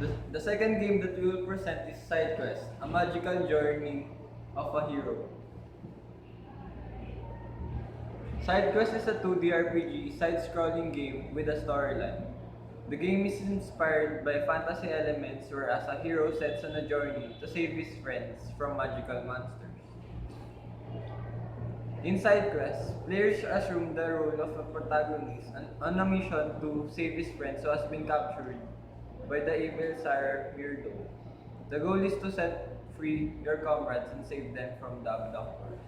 The second game that we will present is SideQuest, a magical journey of a hero. SideQuest is a 2D RPG side-scrolling game with a storyline. The game is inspired by fantasy elements whereas a hero sets on a journey to save his friends from magical monsters. In SideQuest, players assume the role of a protagonist on a mission to save his friends who has been captured by the evil Sire Mirdo. The goal is to set free your comrades and save them from the abductors.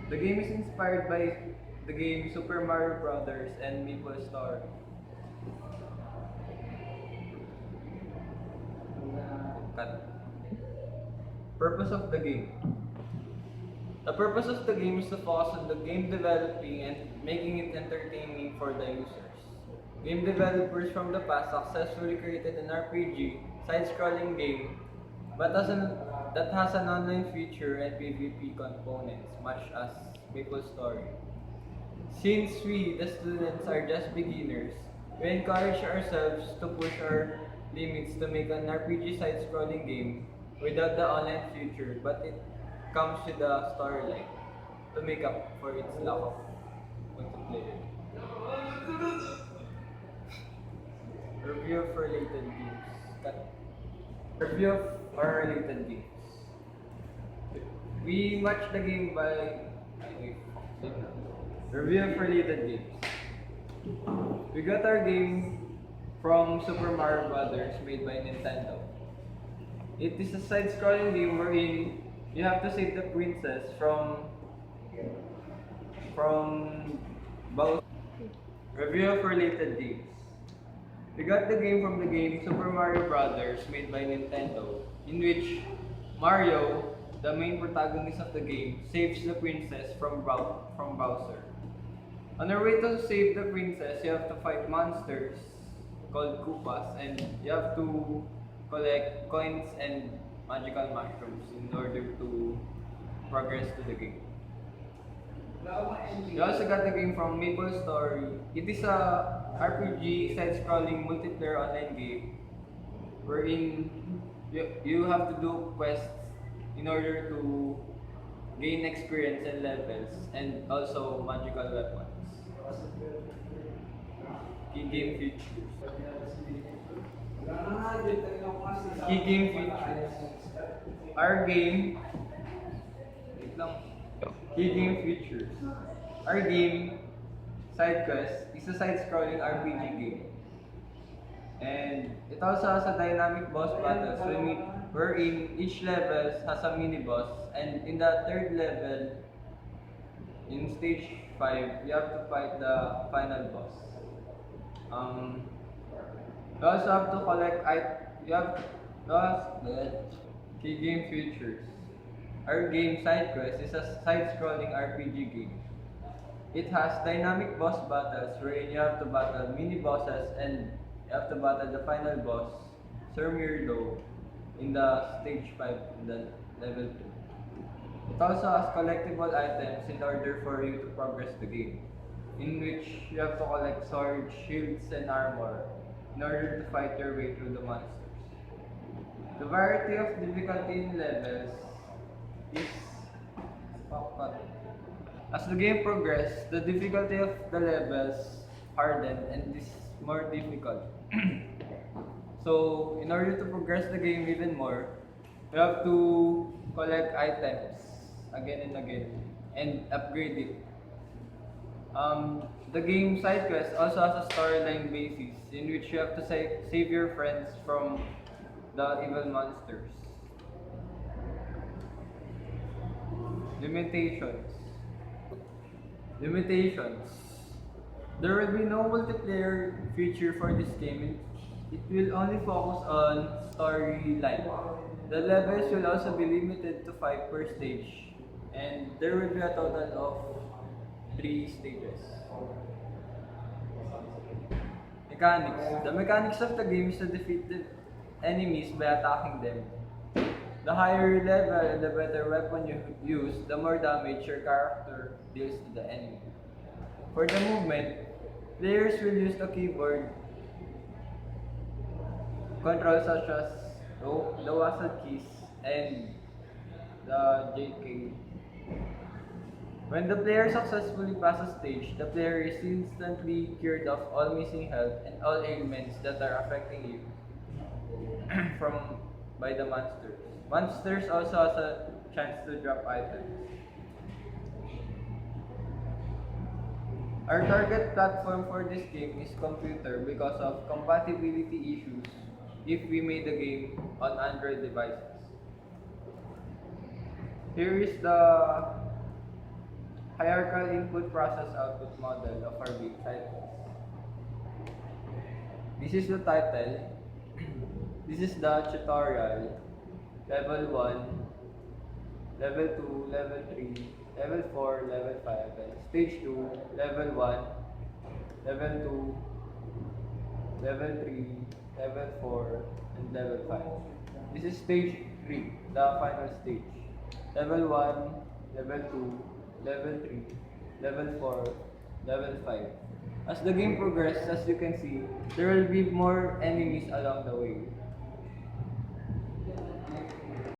The game is inspired by the game Super Mario Brothers and Maple Story. Cut. Purpose of the game. The purpose of the game is to focus on the game developing and making it entertaining for the users. Game developers from the past successfully created an RPG, side-scrolling game, that has an online feature and PvP components, much as Maple Story. Since we, the students, are just beginners, we encourage ourselves to push our limits to make an RPG side-scrolling game without the online feature, but it comes with a storyline to make up for its lack of multiplayer. Review of related games. Review of our related games. We match the game by review of related games. We got our game from Super Mario Brothers made by Nintendo. It is a side-scrolling game wherein you have to save the princess from Bowser. Review of related games. We got the game from the game Super Mario Brothers made by Nintendo, in which Mario, the main protagonist of the game, saves the princess from Bowser. On your way to save the princess, you have to fight monsters called Koopas, and you have to collect coins and magical mushrooms in order to progress to the game. We also got the game from Maple Story. It is a RPG side-scrolling multiplayer online game wherein you have to do quests in order to gain experience and levels and also magical weapons. Key game features. Key game features. Our game. Wait lang. Key game features. Our game, SideQuest, is a side-scrolling RPG game. And it also has a dynamic boss battles wherein each level has a mini-boss. And in the third level, in stage 5, you have to fight the final boss. You also have to collect key game features. Our game SideQuest is a side-scrolling RPG game. It has dynamic boss battles wherein you have to battle mini-bosses and you have to battle the final boss, Sir Mirdo, in the stage 5 in the level 2. It also has collectible items in order for you to progress the game, in which you have to collect swords, shields, and armor in order to fight your way through the monsters. The variety of difficulty in levels is as the game progresses, the difficulty of the levels harden and is more difficult. So, in order to progress the game even more, you have to collect items again and again and upgrade it. The game SideQuest also has a storyline basis in which you have to save your friends from the evil monsters. Limitations. There will be no multiplayer feature for this game. It will only focus on storyline. The levels will also be limited to 5 per stage, and there will be a total of 3 stages. Mechanics. The mechanics of the game is to defeat the enemies by attacking them. The higher your level and the better weapon you use, the more damage your character deals to the enemy. For the movement, players will use the keyboard controls such as the WASD keys and the JK. When the player successfully passes stage, the player is instantly cured of all missing health and all ailments that are affecting you from by the monsters. Monsters also has a chance to drop items. Our target platform for this game is computer because of compatibility issues if we made the game on Android devices. Here is the hierarchical input process output model of our game SideQuest. This is the title. This is the tutorial. Level 1, Level 2, Level 3, Level 4, Level 5, and Stage 2, Level 1, Level 2, Level 3, Level 4, and Level 5. This is Stage 3, the final stage. Level 1, Level 2, Level 3, Level 4, Level 5. As the game progresses, as you can see, there will be more enemies along the way.